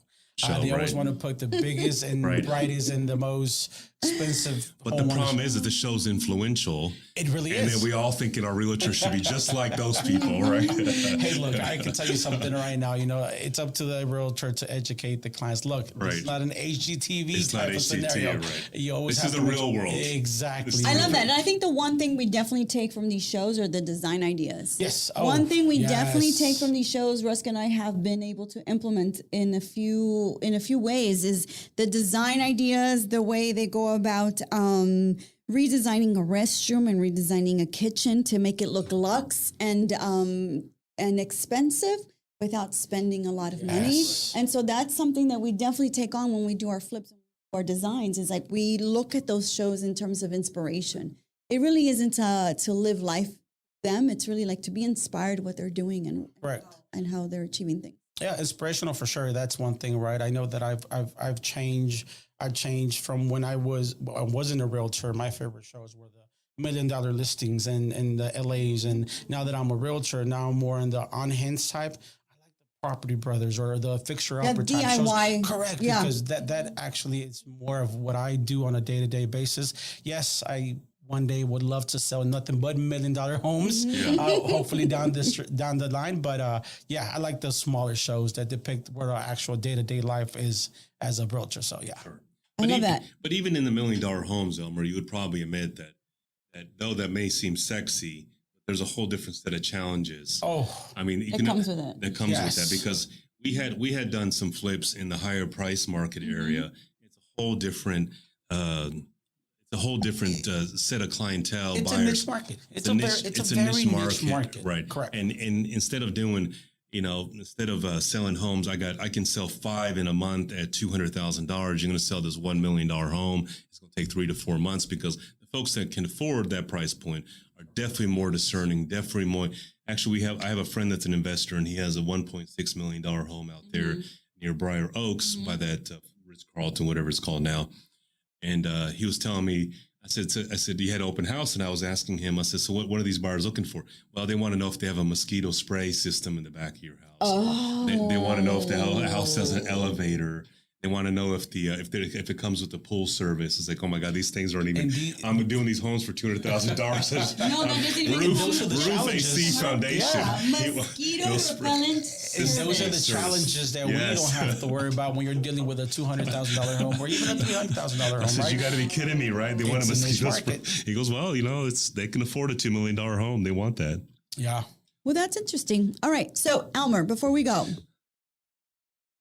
They always want to put the biggest and brightest and the most expensive. But the problem is that the show's influential. It really is. And then we all thinking our realtors should be just like those people, right? Hey, look, I can tell you something right now. It's up to the realtor to educate the clients. Look, it's not an HGTV type of scenario. Right. You always this is the real world. Exactly. I love that. And I think the one thing we definitely take from these shows are the design ideas. Yes. One thing we definitely take from these shows, Rusk and I have been able to implement in a few ways, is the design ideas, the way they go about redesigning a restroom and redesigning a kitchen to make it look luxe and expensive without spending a lot of money. And so that's something that we definitely take on when we do our flips or designs, is like we look at those shows in terms of inspiration. It really isn't to live life them. It's really like to be inspired what they're doing and how they're achieving things. Yeah, inspirational for sure. That's one thing, right? I know that I've changed. I changed from when I wasn't a realtor. My favorite shows were the $1 Million Listings and the LAs. And now that I'm a realtor, now I'm more in the on-hands type. Property Brothers or the Fixer That Upper type DIY. shows. Correct, Yeah. because that actually is more of what I do on a day-to-day basis. Yes, I one day would love to sell nothing but $1 million homes, hopefully down the line. But yeah, I like the smaller shows that depict what our actual day-to-day life is as a realtor. So yeah. Sure. I love that. But even in the $1 million homes, Elmer, you would probably admit that though that may seem sexy, there's a whole different set of challenges. Oh, I mean, That comes with it. That comes with Yes. that because we had done some flips in the higher price market area. It's a whole different set of clientele. it's buyers. a niche market. It's a very niche market. Right? Correct. And instead of doing, selling homes, I can sell 5 in a month at $200,000. You're going to sell this $1 million home. It's going to take 3 to 4 months because the folks that can afford that price point are definitely more discerning. Definitely more. Actually, I have a friend that's an investor, and he has a $1.6 million home out there near Briar Oaks by that Ritz Carlton, whatever it's called now. And he was telling me, I said, you had an open house, and I was asking him, I said, so what are these buyers looking for? Well, they want to know if they have a mosquito spray system in the back of your house. Oh. They want to know if the house has an elevator. They want to know if if it comes with the pool service. It's like, oh my God, these things aren't even. I'm doing these homes for $200,000. No, that doesn't even Roof AC foundation. Mosquito repellent. Those are the challenges that we don't have to worry about when you're dealing with a $200,000 home or even a $300,000 home. I said, right? you got to be kidding me, right? They want a It's a niche mosquito market. spray. He goes, well, they can afford a $2 million home. They want that. Yeah. Well, that's interesting. All right. So, Elmer, before we go,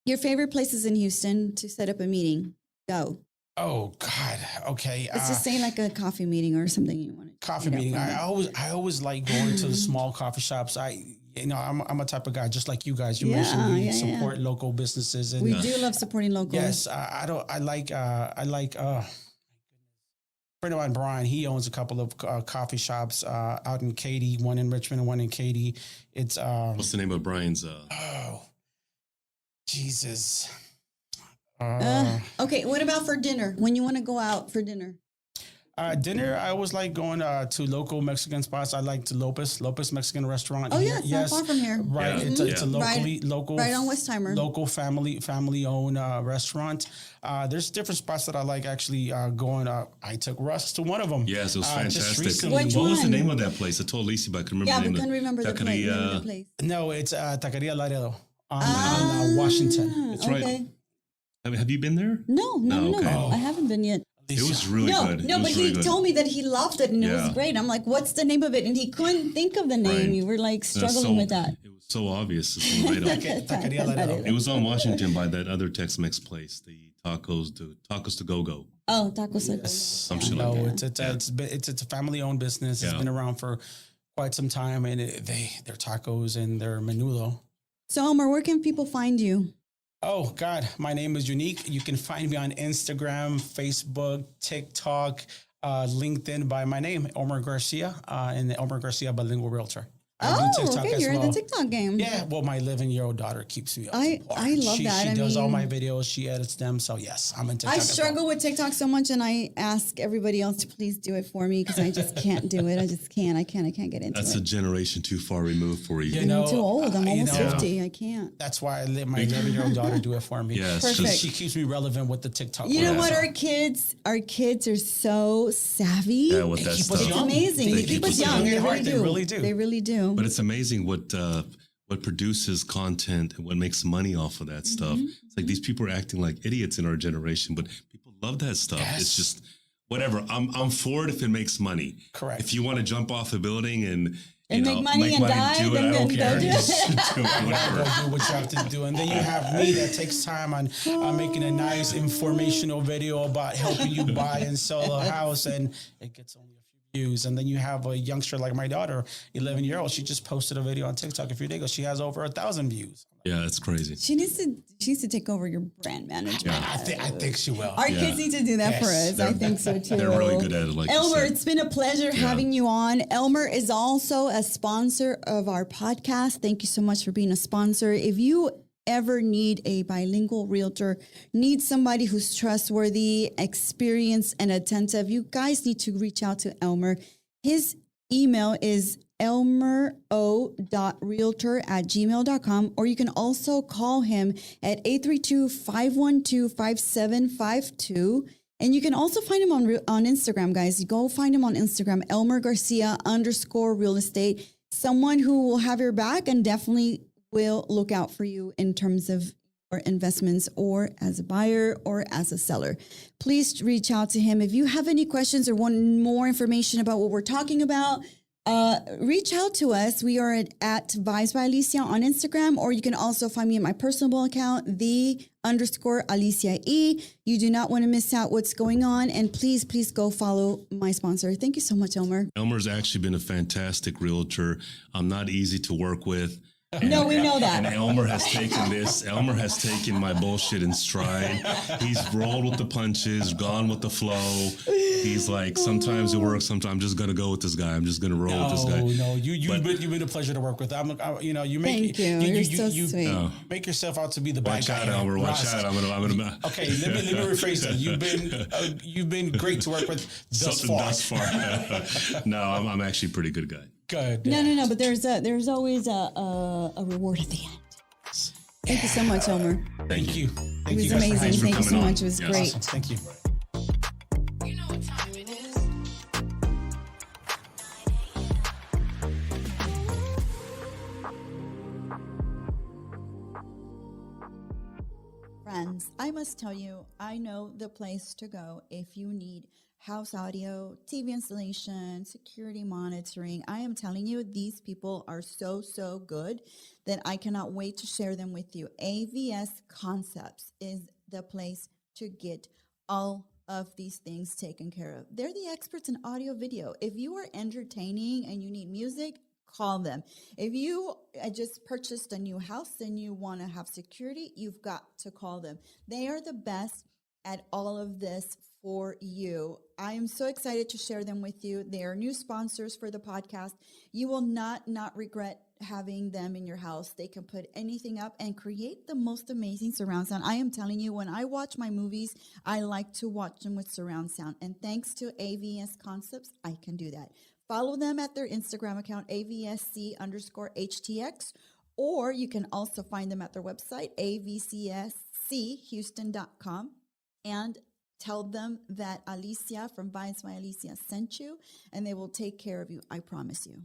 your favorite places in Houston to set up a meeting? Go. Oh God. Okay. Let's just say like a coffee meeting or something you want to. Coffee meeting. I always like going to the small coffee shops. I'm a type of guy just like you guys. You mentioned we support local businesses, and We do love supporting local. yes, I like a friend of mine, Brian. He owns a couple of coffee shops out in Katy, one in Richmond and one in Katy. It's What's the name of Brian's? oh, Jesus. Okay. What about for dinner? When you want to go out for dinner? Dinner, I always like going to local Mexican spots. I like to Lopez Mexican restaurant. Oh yeah, it's not far from here. Right, Yeah. it's a local, right on Westheimer. local family owned restaurant. There's different spots that I like actually going. I took Russ to one of them. Yes, it was Just fantastic. recently. Which What was the one? name of that place? I told Lacey, but I can remember Yeah, the we name. couldn't remember the place. No, it's Taqueria Laredo on Washington. That's right. Okay. Have you been there? No, okay. I haven't been yet. It was really good. No, It was but really he good. told me that he loved it and it was Yeah. great. I'm like, what's the name of it? And he couldn't think of the name. Right. You were like That's struggling with that. It was so obvious. It's right on. Taqueria Laredo. It was on Washington by that other Tex-Mex place, the tacos to go. Oh, tacos. Some shit No, like that. it's a family owned business. It's Yeah. been around for quite some time, and their tacos and their menudo. So, Elmer, where can people find you? Oh God, my name is Unique. You can find me on Instagram, Facebook, TikTok, LinkedIn by my name, Elmer Garcia, and Elmer Garcia bilingual realtor. I do TikTok okay, as you're well. in the TikTok game. Yeah, well, my 11-year-old daughter keeps me up. I love that. She I does all mean- my videos. She edits them. So yes, I'm in TikTok. I as well. struggle with TikTok so much, and I ask everybody else to please do it for me because I just can't do it. I just can't. I can't get into That's a it. generation too far removed for you. You I'm know, too old. I'm you almost know, 50. I can't. That's why I let my 11-year-old daughter do it for me. Yes, Perfect. She keeps me relevant with the TikTok. You know world. what? Our kids are so savvy. Yeah, with that keep us stuff. It's young. amazing. They keep us young. They They really really do. do. They really do. But it's amazing what produces content and what makes money off of that stuff. It's like these people are acting like idiots in our generation, but people love that stuff. Yes. It's just whatever. I'm for it if it makes money. Correct. If you want to jump off a building and And make money and die, do it, then I don't go care. do it. Just do it, Go whatever. do what you have to do. And then you have me that takes time on making a nice informational video about helping you buy and sell a house, and it gets only a few views. And then you have a youngster like my daughter, 11-year-old. She just posted a video on TikTok a few days ago. She has over 1,000 views. Yeah, it's crazy. She needs to take over your brand management. I think she will. Our kids need to do that for us. I think so too. They're really good at it, like you Elmer, said. it's been a pleasure having you on. Elmer is also a sponsor of our podcast. Thank you so much for being a sponsor. If you ever need a bilingual realtor, need somebody who's trustworthy, experienced, and attentive, you guys need to reach out to Elmer. His email is elmero.realtor@gmail.com, or you can also call him at 832-512-5752. And you can also find him on Instagram, guys. Go find him on Instagram, Elmer Garcia _real estate. Someone who will have your back and definitely will look out for you in terms of your investments, or as a buyer or as a seller. Please reach out to him. If you have any questions or want more information about what we're talking about, reach out to us. We are at Vibes by Alicia on Instagram, or you can also find me at my personal account, _Alicia E. You do not want to miss out what's going on. And please go follow my sponsor. Thank you so much, Elmer. Elmer's actually been a fantastic realtor. Not easy to work with. No, we know that. And Elmer has taken this. Elmer has taken my bullshit in stride. He's rolled with the punches, gone with the flow. He's like, sometimes it works. Sometimes I'm just gonna go with this guy. I'm just gonna roll with this guy. No, you've been a pleasure to work with. You make Thank you. You're so sweet. Make yourself out to be the bad Watch guy. out, Elmer. Watch out. I'm gonna. Okay, let me rephrase that. You've been great to work with thus far. No, I'm actually a pretty good guy. Good. No. But there's always a reward at the end. Thank you so much, Elmer. Thank you. It was amazing. Thank you so much. It was great. Awesome. Thank you. You know what time it is. Friends, I must tell you, I know the place to go if you need house audio, TV installation, security monitoring. I am telling you, these people are so good that I cannot wait to share them with you. AVS Concepts is the place to get all of these things taken care of. They're the experts in audio video. If you are entertaining and you need music, call them. If you just purchased a new house and you want to have security, you've got to call them. They are the best at all of this for you. I am so excited to share them with you. They are new sponsors for the podcast. You will not regret having them in your house. They can put anything up and create the most amazing surround sound. I am telling you, when I watch my movies, I like to watch them with surround sound. And thanks to AVS Concepts, I can do that. Follow them at their Instagram account, AVSC_HTX, or you can also find them at their website, avcschouston.com, and tell them that Alicia from Vibes by Alicia sent you, and they will take care of you. I promise you.